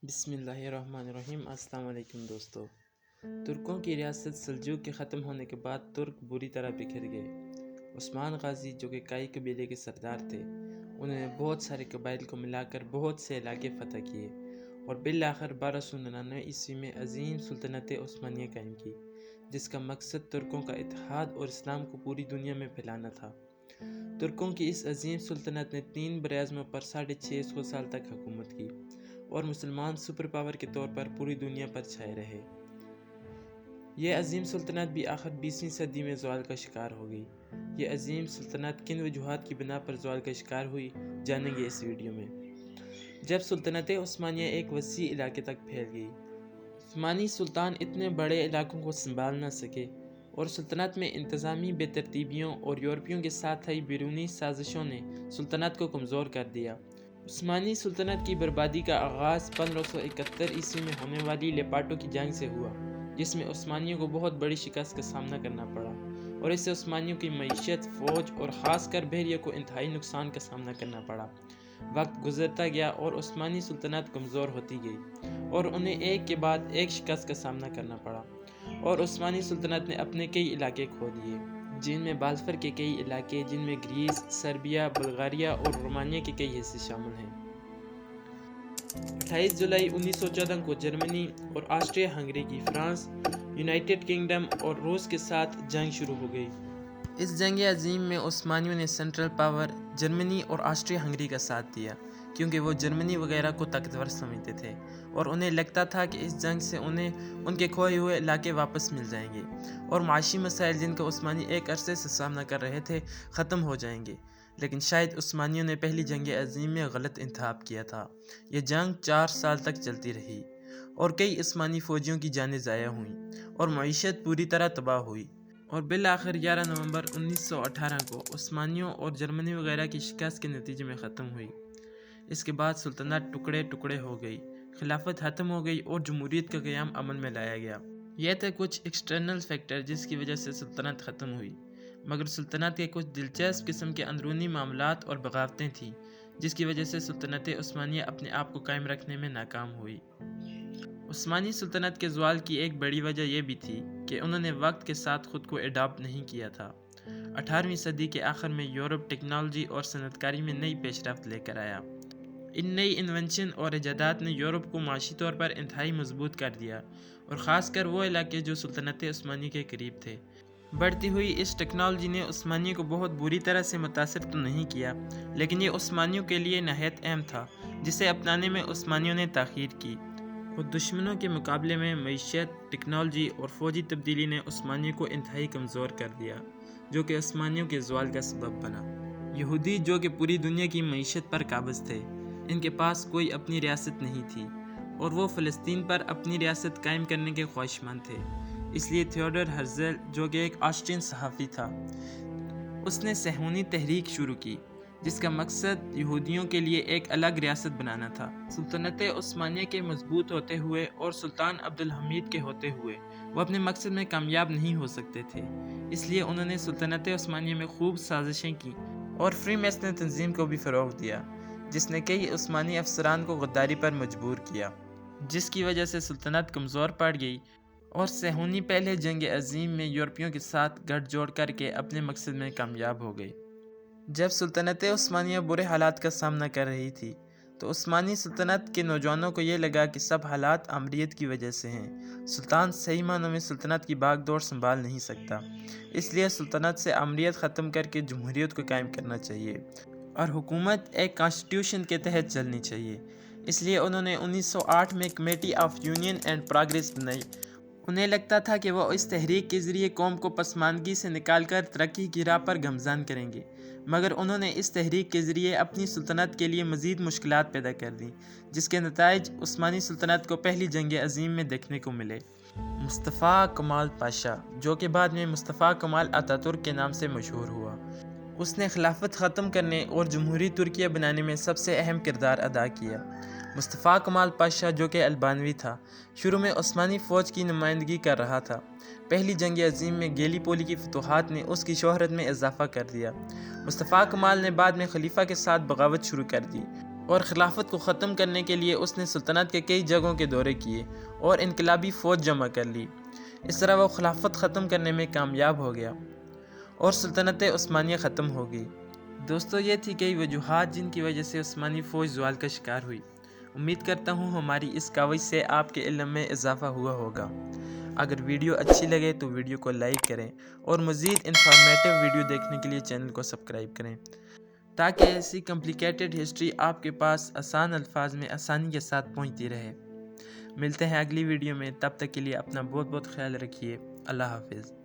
بسم اللہ الرحمن الرحیم۔ السلام علیکم دوستو۔ ترکوں کی ریاست سلجوق کے ختم ہونے کے بعد ترک بری طرح بکھر گئے۔ عثمان غازی جو کہ کائی قبیلے کے سردار تھے، انہوں نے بہت سارے قبائل کو ملا کر بہت سے علاقے فتح کیے اور بالآخر 1299 عیسوی میں عظیم سلطنت عثمانیہ قائم کی، جس کا مقصد ترکوں کا اتحاد اور اسلام کو پوری دنیا میں پھیلانا تھا۔ ترکوں کی اس عظیم سلطنت نے 3 براعظموں پر 650 سال تک حکومت کی اور مسلمان سپر پاور کے طور پر پوری دنیا پر چھائے رہے۔ یہ عظیم سلطنت بھی آخر 20ویں صدی میں زوال کا شکار ہو گئی۔ یہ عظیم سلطنت کن وجوہات کی بنا پر زوال کا شکار ہوئی، جانیں گے اس ویڈیو میں۔ جب سلطنت عثمانیہ ایک وسیع علاقے تک پھیل گئی، عثمانی سلطان اتنے بڑے علاقوں کو سنبھال نہ سکے اور سلطنت میں انتظامی بے ترتیبیوں اور یورپیوں کے ساتھ آئی بیرونی سازشوں نے سلطنت کو کمزور کر دیا۔ عثمانی سلطنت کی بربادی کا آغاز 1571 عیسوی میں ہونے والی لیپاٹو کی جنگ سے ہوا، جس میں عثمانیوں کو بہت بڑی شکست کا سامنا کرنا پڑا اور اس سے عثمانیوں کی معیشت، فوج اور خاص کر بحریہ کو انتہائی نقصان کا سامنا کرنا پڑا۔ وقت گزرتا گیا اور عثمانی سلطنت کمزور ہوتی گئی اور انہیں ایک کے بعد ایک شکست کا سامنا کرنا پڑا اور عثمانی سلطنت نے اپنے کئی علاقے کھو دیے، جن میں بالفر کے کئی علاقے، جن میں گریس، سربیا، بلغاریہ اور رومانیہ کے کئی حصے شامل ہیں۔ 28 جولائی 1914 کو جرمنی اور آسٹریا ہنگری کی فرانس، یونائٹڈ کنگڈم اور روس کے ساتھ جنگ شروع ہو گئی۔ اس جنگ عظیم میں عثمانیوں نے سینٹرل پاور جرمنی اور آسٹریا ہنگری کا ساتھ دیا، کیونکہ وہ جرمنی وغیرہ کو طاقتور سمجھتے تھے اور انہیں لگتا تھا کہ اس جنگ سے انہیں ان کے کھوئے ہوئے علاقے واپس مل جائیں گے اور معاشی مسائل جن کا عثمانی ایک عرصے سے سامنا کر رہے تھے ختم ہو جائیں گے۔ لیکن شاید عثمانیوں نے پہلی جنگ عظیم میں غلط انتخاب کیا تھا۔ یہ جنگ 4 سال تک چلتی رہی اور کئی عثمانی فوجیوں کی جانیں ضائع ہوئیں اور معیشت پوری طرح تباہ ہوئی اور بالآخر 11 نومبر 1918 کو عثمانیوں اور جرمنی وغیرہ کی شکست کے نتیجے میں ختم ہوئی۔ اس کے بعد سلطنت ٹکڑے ٹکڑے ہو گئی، خلافت ختم ہو گئی اور جمہوریت کا قیام عمل میں لایا گیا۔ یہ تھے کچھ ایکسٹرنل فیکٹر جس کی وجہ سے سلطنت ختم ہوئی، مگر سلطنت کے کچھ دلچسپ قسم کے اندرونی معاملات اور بغاوتیں تھیں جس کی وجہ سے سلطنت عثمانیہ اپنے آپ کو قائم رکھنے میں ناکام ہوئی۔ عثمانی سلطنت کے زوال کی ایک بڑی وجہ یہ بھی تھی کہ انہوں نے وقت کے ساتھ خود کو اڈاپٹ نہیں کیا تھا۔ 18ویں صدی کے آخر میں یورپ ٹیکنالوجی اور صنعت کاری میں نئی پیش رفت لے کر آیا۔ ان نئی انوینشن اور ایجادات نے یورپ کو معاشی طور پر انتہائی مضبوط کر دیا اور خاص کر وہ علاقے جو سلطنت عثمانیہ کے قریب تھے۔ بڑھتی ہوئی اس ٹیکنالوجی نے عثمانیوں کو بہت بری طرح سے متاثر تو نہیں کیا، لیکن یہ عثمانیوں کے لیے نہایت اہم تھا، جسے اپنانے میں عثمانیوں نے تاخیر کی اور دشمنوں کے مقابلے میں معیشت، ٹیکنالوجی اور فوجی تبدیلی نے عثمانیوں کو انتہائی کمزور کر دیا، جو کہ عثمانیوں کے زوال کا سبب بنا۔ یہودی جو کہ پوری دنیا کی معیشت پر قابض تھے، ان کے پاس کوئی اپنی ریاست نہیں تھی اور وہ فلسطین پر اپنی ریاست قائم کرنے کے خواہشمند تھے۔ اس لیے تھیوڈر ہرزل جو کہ ایک آسٹرین صحافی تھا، اس نے صہیونی تحریک شروع کی جس کا مقصد یہودیوں کے لیے ایک الگ ریاست بنانا تھا۔ سلطنت عثمانیہ کے مضبوط ہوتے ہوئے اور سلطان عبدالحمید کے ہوتے ہوئے وہ اپنے مقصد میں کامیاب نہیں ہو سکتے تھے، اس لیے انہوں نے سلطنت عثمانیہ میں خوب سازشیں کی اور فری میسن تنظیم کو بھی فروغ دیا، جس نے کئی عثمانی افسران کو غداری پر مجبور کیا، جس کی وجہ سے سلطنت کمزور پڑ گئی اور صہیونی پہلے جنگ عظیم میں یورپیوں کے ساتھ گٹھ جوڑ کر کے اپنے مقصد میں کامیاب ہو گئی۔ جب سلطنت عثمانیہ برے حالات کا سامنا کر رہی تھی تو عثمانی سلطنت کے نوجوانوں کو یہ لگا کہ سب حالات آمریت کی وجہ سے ہیں، سلطان صحیح معنوں میں سلطنت کی باغ دوڑ سنبھال نہیں سکتا، اس لیے سلطنت سے آمریت ختم کر کے جمہوریت کو قائم کرنا چاہیے اور حکومت ایک کانسٹیٹیوشن کے تحت چلنی چاہیے۔ اس لیے انہوں نے 1908 میں committee of union and progress بنائی۔ انہیں لگتا تھا کہ وہ اس تحریک کے ذریعے قوم کو پسماندگی سے نکال کر ترقی کی راہ پر گامزن کریں گے، مگر انہوں نے اس تحریک کے ذریعے اپنی سلطنت کے لیے مزید مشکلات پیدا کر دیں، جس کے نتائج عثمانی سلطنت کو پہلی جنگ عظیم میں دیکھنے کو ملے۔ مصطفیٰ کمال پاشا، جو کہ بعد میں مصطفیٰ کمال آتا ترک کے نام سے مشہور ہوا، اس نے خلافت ختم کرنے اور جمہوری ترکیہ بنانے میں سب سے اہم کردار ادا کیا۔ مصطفیٰ کمال پاشا جو کہ البانوی تھا، شروع میں عثمانی فوج کی نمائندگی کر رہا تھا۔ پہلی جنگ عظیم میں گیلی پولی کی فتوحات نے اس کی شہرت میں اضافہ کر دیا۔ مصطفیٰ کمال نے بعد میں خلیفہ کے ساتھ بغاوت شروع کر دی اور خلافت کو ختم کرنے کے لیے اس نے سلطنت کے کئی جگہوں کے دورے کیے اور انقلابی فوج جمع کر لی۔ اس طرح وہ خلافت ختم کرنے میں کامیاب ہو گیا اور سلطنت عثمانیہ ختم ہو گئی۔ دوستو، یہ تھی کئی وجوہات جن کی وجہ سے عثمانی فوج زوال کا شکار ہوئی۔ امید کرتا ہوں ہماری اس کاوش سے آپ کے علم میں اضافہ ہوا ہوگا۔ اگر ویڈیو اچھی لگے تو ویڈیو کو لائک کریں اور مزید انفارمیٹیو ویڈیو دیکھنے کے لیے چینل کو سبسکرائب کریں تاکہ ایسی کمپلیکیٹڈ ہسٹری آپ کے پاس آسان الفاظ میں آسانی کے ساتھ پہنچتی رہے۔ ملتے ہیں اگلی ویڈیو میں، تب تک کے لیے اپنا بہت بہت خیال رکھیے۔ اللہ حافظ۔